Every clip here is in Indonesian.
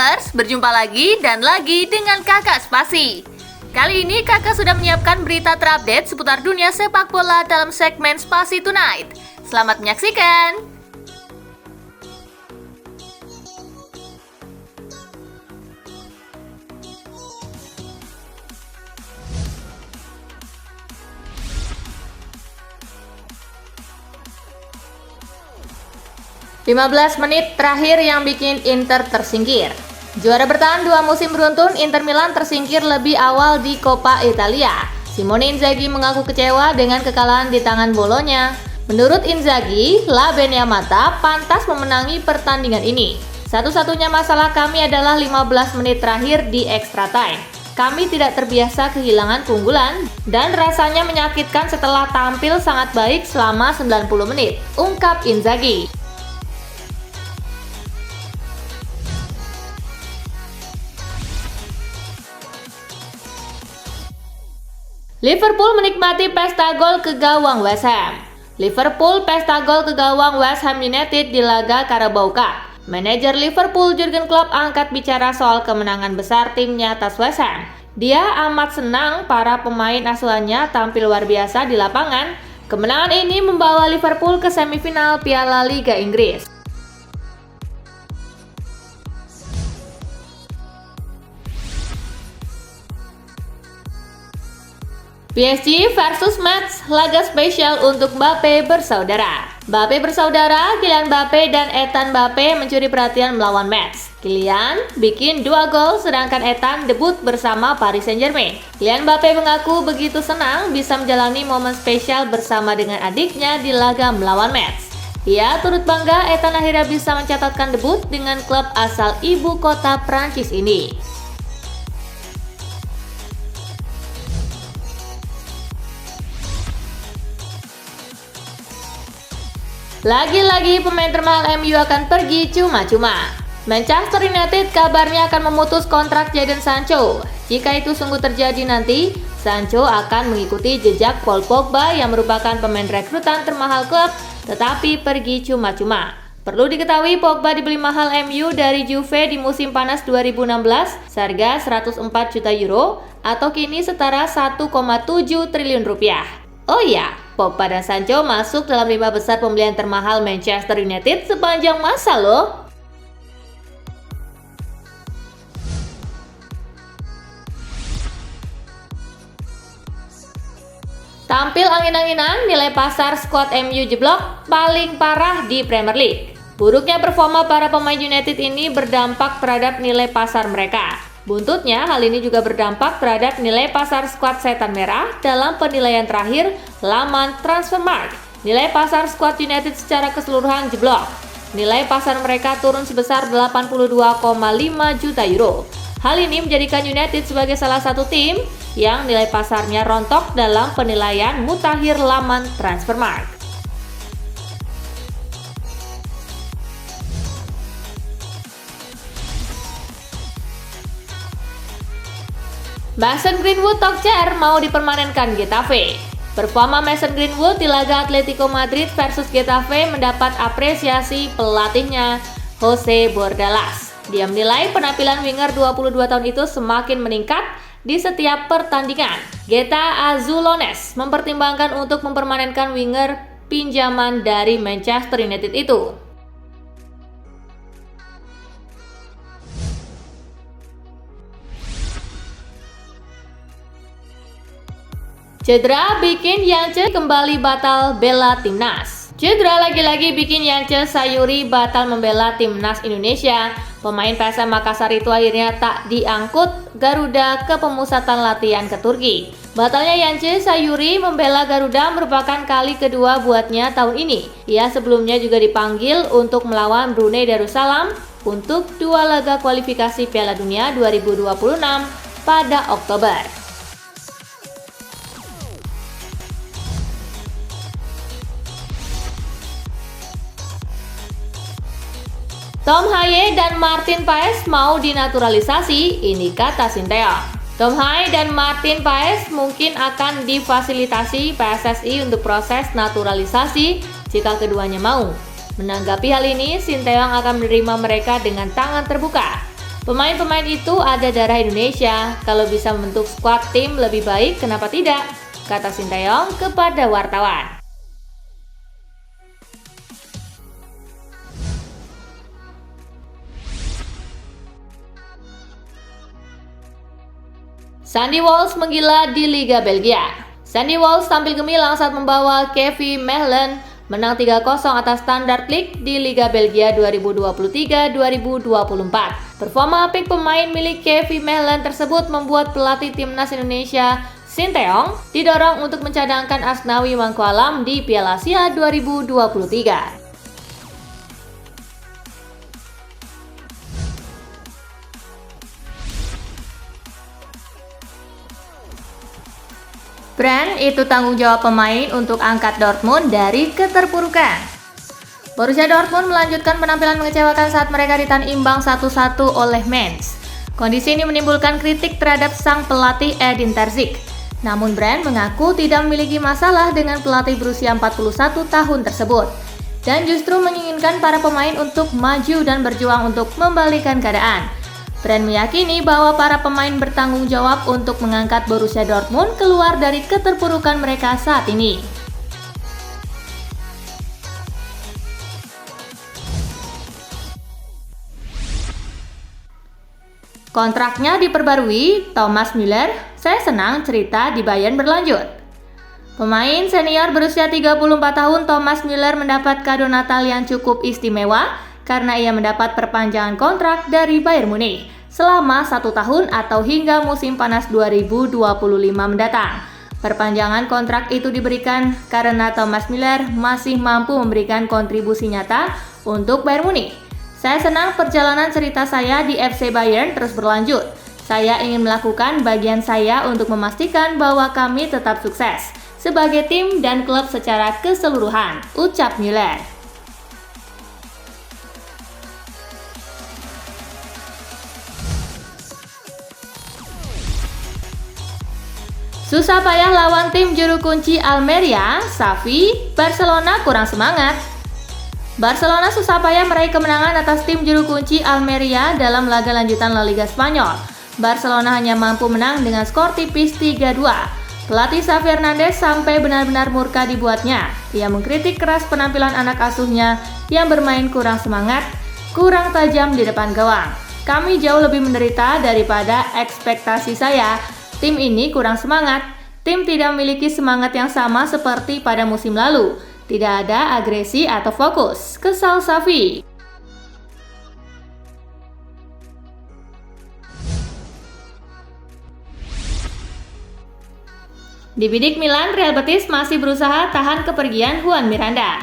Lovers, berjumpa lagi dan lagi dengan Kakak Spasi. Kali ini Kakak sudah menyiapkan berita terupdate seputar dunia sepak bola dalam segmen Spasi Tonight. Selamat menyaksikan! "15 menit terakhir yang bikin Inter tersingkir." Juara bertahan 2 musim beruntun, Inter Milan tersingkir lebih awal di Coppa Italia. Simone Inzaghi mengaku kecewa dengan kekalahan di tangan Bolonya. Menurut Inzaghi, La Beniamata pantas memenangi pertandingan ini. "Satu-satunya masalah kami adalah 15 menit terakhir di extra time. Kami tidak terbiasa kehilangan keunggulan dan rasanya menyakitkan setelah tampil sangat baik selama 90 menit, ungkap Inzaghi. Liverpool menikmati pesta gol ke gawang West Ham. Liverpool pesta gol ke gawang West Ham United di laga Carabao Cup. Manajer Liverpool Jurgen Klopp angkat bicara soal kemenangan besar timnya atas West Ham. Dia amat senang para pemain asuhannya tampil luar biasa di lapangan. Kemenangan ini membawa Liverpool ke semifinal Piala Liga Inggris. PSG versus Metz, laga spesial untuk Mbappe bersaudara. Mbappe bersaudara, Kylian Mbappe dan Ethan Mbappe mencuri perhatian melawan Metz. Kylian bikin 2 gol sedangkan Ethan debut bersama Paris Saint-Germain. Kylian Mbappe mengaku begitu senang bisa menjalani momen spesial bersama dengan adiknya di laga melawan Metz. Ia turut bangga Ethan akhirnya bisa mencatatkan debut dengan klub asal ibu kota Prancis ini. Lagi-lagi pemain termahal MU akan pergi cuma-cuma. Manchester United kabarnya akan memutus kontrak Jadon Sancho. Jika itu sungguh terjadi nanti, Sancho akan mengikuti jejak Paul Pogba yang merupakan pemain rekrutan termahal klub, tetapi pergi cuma-cuma. Perlu diketahui Pogba dibeli mahal MU dari Juve di musim panas 2016, seharga 104 juta euro atau kini setara 1,7 triliun rupiah. Oh iya, Pogba dan Sancho masuk dalam 5 besar pembelian termahal Manchester United sepanjang masa loh. Tampil angin-anginan, nilai pasar skuad MU jeblok paling parah di Premier League. Buruknya performa para pemain United ini berdampak terhadap nilai pasar mereka. Buntutnya, hal ini juga berdampak terhadap nilai pasar skuad Setan Merah dalam penilaian terakhir laman Transfermarkt. Nilai pasar skuad United secara keseluruhan jeblok. Nilai pasar mereka turun sebesar 82,5 juta euro. Hal ini menjadikan United sebagai salah satu tim yang nilai pasarnya rontok dalam penilaian mutakhir laman Transfermarkt. Mason Greenwood Tokcer mau dipermanenkan Getafe. Performa Mason Greenwood di laga Atletico Madrid versus Getafe mendapat apresiasi pelatihnya Jose Bordalas. Dia menilai penampilan winger 22 tahun itu semakin meningkat di setiap pertandingan. Geta Azulones mempertimbangkan untuk mempermanenkan winger pinjaman dari Manchester United itu. Cedera bikin Yance kembali batal bela timnas. Cedera lagi-lagi bikin Yance Sayuri batal membela timnas Indonesia. Pemain PSM Makassar itu akhirnya tak diangkut Garuda ke pemusatan latihan ke Turki. Batalnya Yance Sayuri membela Garuda merupakan kali kedua buatnya tahun ini. Ia sebelumnya juga dipanggil untuk melawan Brunei Darussalam untuk 2 laga kualifikasi Piala Dunia 2026 pada Oktober. Tom Haye dan Martin Paes mau dinaturalisasi, ini kata Sinteyong. Tom Haye dan Martin Paes mungkin akan difasilitasi PSSI untuk proses naturalisasi jika keduanya mau. Menanggapi hal ini, Sinteyong akan menerima mereka dengan tangan terbuka. Pemain-pemain itu ada darah Indonesia, kalau bisa membentuk skuad tim lebih baik kenapa tidak? Kata Sinteyong kepada wartawan. Sandy Walsh menggila di Liga Belgia. Sandy Walsh tampil gemilang saat membawa Kevin Mechelen menang 3-0 atas Standard Liège di Liga Belgia 2023-2024. Performa apik pemain milik Kevin Mechelen tersebut membuat pelatih timnas Indonesia Sinteyong didorong untuk mencadangkan Asnawi Mangkualam di Piala Asia 2023. Brand itu tanggung jawab pemain untuk angkat Dortmund dari keterpurukan. Borussia Dortmund melanjutkan penampilan mengecewakan saat mereka ditahan imbang 1-1 oleh Mainz. Kondisi ini menimbulkan kritik terhadap sang pelatih Edin Terzic. Namun Brand mengaku tidak memiliki masalah dengan pelatih berusia 41 tahun tersebut dan justru menginginkan para pemain untuk maju dan berjuang untuk membalikan keadaan. Brand meyakini bahwa para pemain bertanggung jawab untuk mengangkat Borussia Dortmund keluar dari keterpurukan mereka saat ini. Kontraknya diperbarui, Thomas Müller, saya senang cerita di Bayern berlanjut. Pemain senior berusia 34 tahun Thomas Müller mendapat kado Natal yang cukup istimewa karena ia mendapat perpanjangan kontrak dari Bayern Munich selama 1 tahun atau hingga musim panas 2025 mendatang. Perpanjangan kontrak itu diberikan karena Thomas Müller masih mampu memberikan kontribusi nyata untuk Bayern Munich. Saya senang perjalanan cerita saya di FC Bayern terus berlanjut. Saya ingin melakukan bagian saya untuk memastikan bahwa kami tetap sukses sebagai tim dan klub secara keseluruhan, ucap Müller. Susah payah lawan tim juru kunci Almeria, Xavi, Barcelona kurang semangat. Barcelona susah payah meraih kemenangan atas tim juru kunci Almeria dalam laga lanjutan La Liga Spanyol. Barcelona hanya mampu menang dengan skor tipis 3-2. Pelatih Xavi Hernandez sampai benar-benar murka dibuatnya. Ia mengkritik keras penampilan anak asuhnya yang bermain kurang semangat, kurang tajam di depan gawang. Kami jauh lebih menderita daripada ekspektasi saya. Tim ini kurang semangat. Tim tidak memiliki semangat yang sama seperti pada musim lalu. Tidak ada agresi atau fokus, kesal Xavi. Di bidik Milan, Real Betis masih berusaha tahan kepergian Juan Miranda.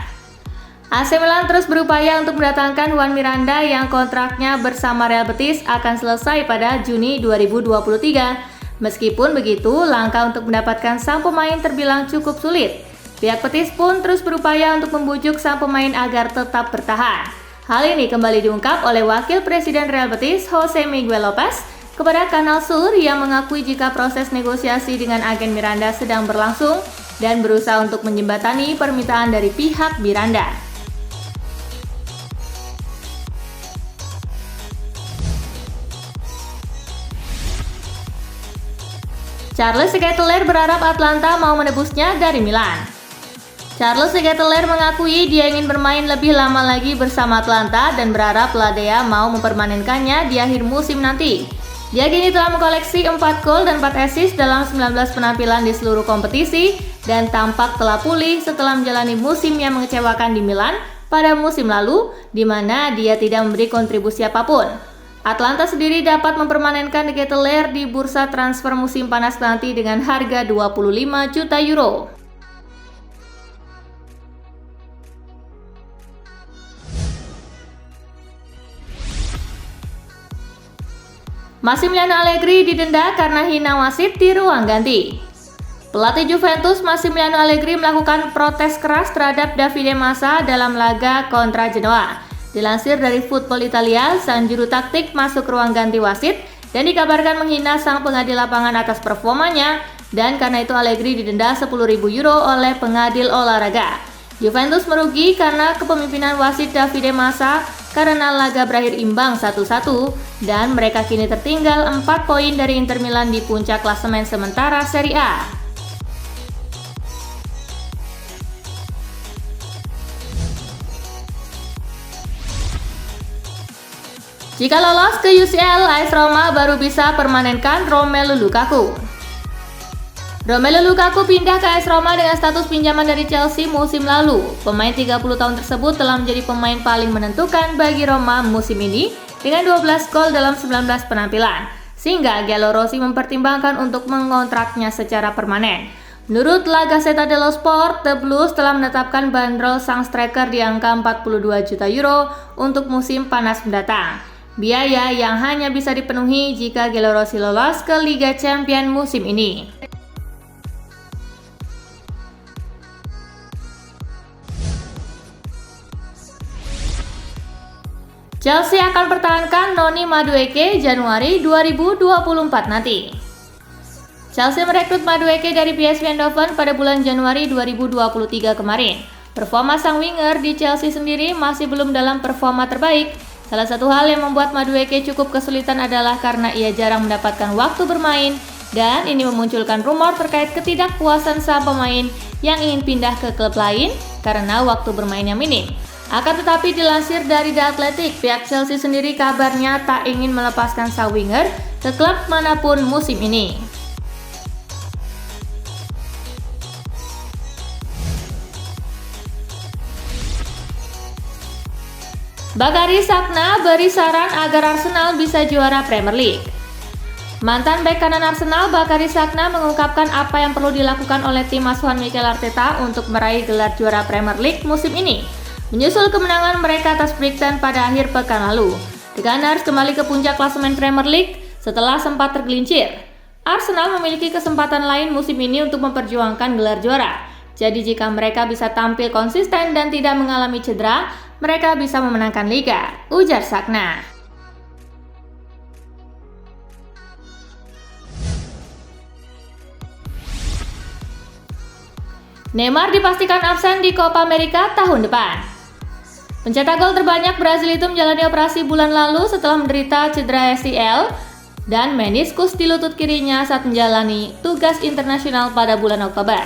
AC Milan terus berupaya untuk mendatangkan Juan Miranda yang kontraknya bersama Real Betis akan selesai pada Juni 2023. Meskipun begitu, langkah untuk mendapatkan sang pemain terbilang cukup sulit. Pihak Betis pun terus berupaya untuk membujuk sang pemain agar tetap bertahan. Hal ini kembali diungkap oleh Wakil Presiden Real Betis, Jose Miguel Lopez, kepada Kanal Sur yang mengakui jika proses negosiasi dengan agen Miranda sedang berlangsung dan berusaha untuk menjembatani permintaan dari pihak Miranda. Charles Ketelaere berharap Atalanta mau menebusnya dari Milan. Charles Ketelaere mengakui dia ingin bermain lebih lama lagi bersama Atalanta dan berharap Ladea mau mempermanenkannya di akhir musim nanti. Dia kini telah mengkoleksi 4 gol dan 4 assist dalam 19 penampilan di seluruh kompetisi dan tampak telah pulih setelah menjalani musim yang mengecewakan di Milan pada musim lalu, di mana dia tidak memberi kontribusi apapun. Atalanta sendiri dapat mempermanenkan Ketelaere di bursa transfer musim panas nanti dengan harga 25 juta euro. Massimiliano Allegri didenda karena hina wasit di ruang ganti. Pelatih Juventus Massimiliano Allegri melakukan protes keras terhadap Davide Massa dalam laga kontra Genoa. Dilansir dari Football Italia, sang juru taktik masuk ruang ganti wasit dan dikabarkan menghina sang pengadil lapangan atas performanya, dan karena itu Allegri didenda 10.000 euro oleh pengadil olahraga. Juventus merugi karena kepemimpinan wasit Davide Massa karena laga berakhir imbang 1-1 dan mereka kini tertinggal 4 poin dari Inter Milan di puncak klasemen sementara Serie A. Jika lolos ke UCL, AS Roma baru bisa permanenkan Romelu Lukaku. Romelu Lukaku pindah ke AS Roma dengan status pinjaman dari Chelsea musim lalu. Pemain 30 tahun tersebut telah menjadi pemain paling menentukan bagi Roma musim ini dengan 12 gol dalam 19 penampilan, sehingga Giallorossi mempertimbangkan untuk mengontraknya secara permanen. Menurut La Gazzetta dello Sport, The Blues telah menetapkan bandrol sang striker di angka 42 juta euro untuk musim panas mendatang. Biaya yang hanya bisa dipenuhi jika Giallorossi lolos ke Liga Champions musim ini. Chelsea akan pertahankan Noni Madueke Januari 2024 nanti. Chelsea merekrut Madueke dari PSV Eindhoven pada bulan Januari 2023 kemarin. Performa sang winger di Chelsea sendiri masih belum dalam performa terbaik. Salah satu hal yang membuat Madueke cukup kesulitan adalah karena ia jarang mendapatkan waktu bermain, dan ini memunculkan rumor terkait ketidakpuasan sang pemain yang ingin pindah ke klub lain karena waktu bermainnya minim. Akan tetapi dilansir dari The Athletic, pihak Chelsea sendiri kabarnya tak ingin melepaskan sang winger ke klub manapun musim ini. Bakary Sagna beri saran agar Arsenal bisa juara Premier League. Mantan bek kanan Arsenal Bakary Sagna mengungkapkan apa yang perlu dilakukan oleh tim asuhan Mikel Arteta untuk meraih gelar juara Premier League musim ini, menyusul kemenangan mereka atas Brighton pada akhir pekan lalu. The Gunners kembali ke puncak klasemen Premier League setelah sempat tergelincir. Arsenal memiliki kesempatan lain musim ini untuk memperjuangkan gelar juara. Jadi jika mereka bisa tampil konsisten dan tidak mengalami cedera, mereka bisa memenangkan liga, ujar Sagna. Neymar dipastikan absen di Copa America tahun depan. Pencetak gol terbanyak Brasil itu menjalani operasi bulan lalu setelah menderita cedera ACL dan meniskus di lutut kirinya saat menjalani tugas internasional pada bulan Oktober.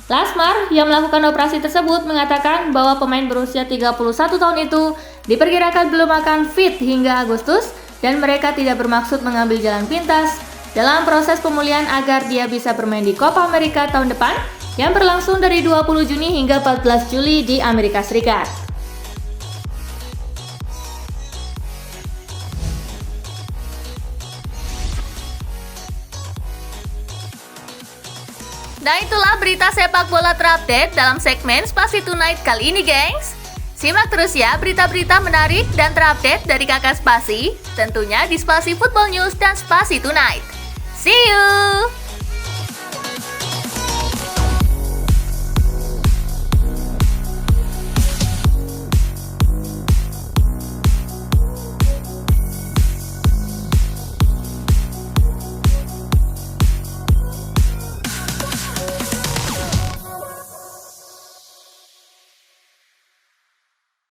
Lasmar yang melakukan operasi tersebut mengatakan bahwa pemain berusia 31 tahun itu diperkirakan belum akan fit hingga Agustus dan mereka tidak bermaksud mengambil jalan pintas dalam proses pemulihan agar dia bisa bermain di Copa America tahun depan yang berlangsung dari 20 Juni hingga 14 Juli di Amerika Serikat. Nah itulah berita sepak bola terupdate dalam segmen Spasi Tonight kali ini, gengs. Simak terus ya berita-berita menarik dan terupdate dari kakak Spasi, tentunya di Spasi Football News dan Spasi Tonight. See you!